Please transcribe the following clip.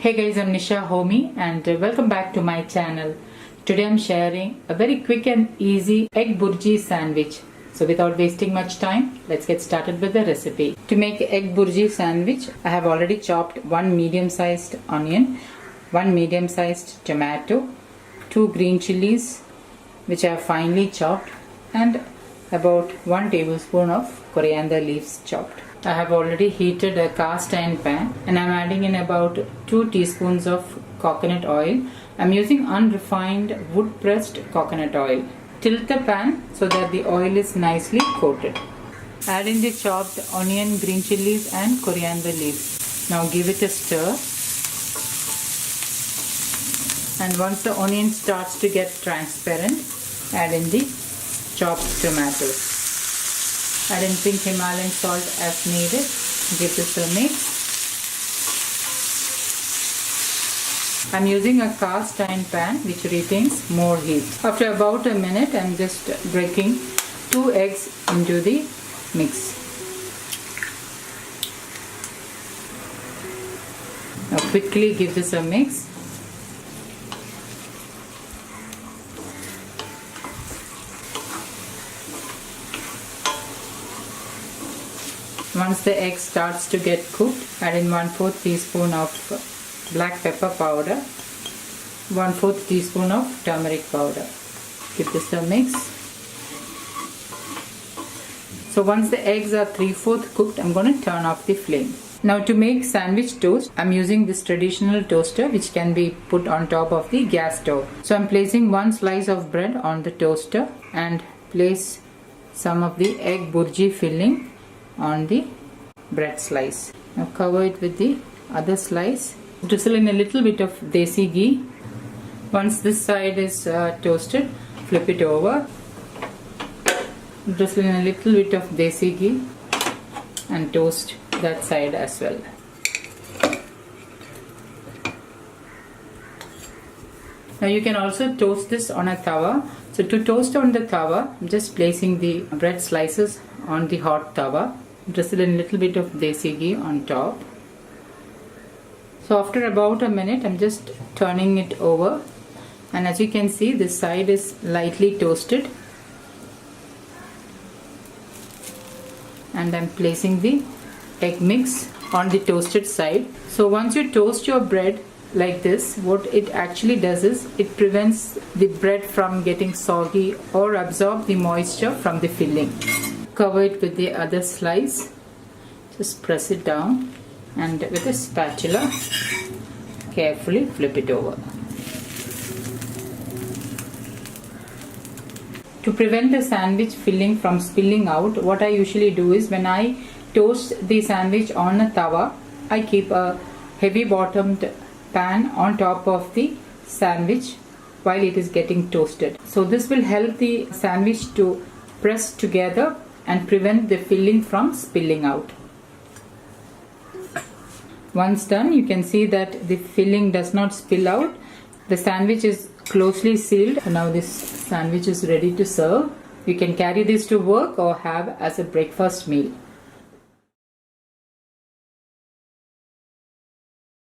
Hey guys, I'm Nisha Homi and welcome back to my channel. Today I'm sharing a very quick and easy egg burji sandwich. So without wasting much time, let's get started with the recipe. To make egg burji sandwich, I have already chopped one medium-sized onion, one medium-sized tomato, two green chilies which I have finely chopped, and about 1 tablespoon of coriander leaves chopped. I have already heated a cast iron pan and I am adding in about 2 teaspoons of coconut oil. I am using unrefined wood pressed coconut oil. Tilt the pan so that the oil is nicely coated. Add in the chopped onion, green chilies and coriander leaves. Now give it a stir. And once the onion starts to get transparent, add in the chopped tomatoes. Add in pink Himalayan salt as needed. Give this a mix. I am using a cast iron pan which retains more heat. After about a minute, I am just breaking 2 eggs into the mix. Now quickly give this a mix. Once the egg starts to get cooked, add in 1/4 teaspoon of black pepper powder, 1/4 teaspoon of turmeric powder. Give this a mix. So once the eggs are 3/4 cooked, I'm going to turn off the flame. Now to make sandwich toast, I'm using this traditional toaster which can be put on top of the gas stove. So I'm placing 1 slice of bread on the toaster and place some of the egg burji filling on the bread slice. Now cover it with the other slice. Drizzle in a little bit of desi ghee. Once this side is toasted, flip it over. Drizzle in a little bit of desi ghee and toast that side as well. Now you can also toast this on a tawa. So to toast on the tawa, I'm just placing the bread slices on the hot tawa. Drizzle in a little bit of desi ghee on top. So after about a minute, I'm just turning it over, and as you can see, this side is lightly toasted, and I'm placing the egg mix on the toasted side. So once you toast your bread like this, what it actually does is it prevents the bread from getting soggy or absorb the moisture from the filling. Cover it with the other slice. Just press it down and with a spatula carefully flip it over. To prevent the sandwich filling from spilling out, what I usually do is when I toast the sandwich on a tawa, I keep a heavy bottomed pan on top of the sandwich while it is getting toasted. So this will help the sandwich to press together and prevent the filling from spilling out. Once done, you can see that the filling does not spill out. The sandwich is closely sealed. Now this sandwich is ready to serve. You can carry this to work or have as a breakfast meal.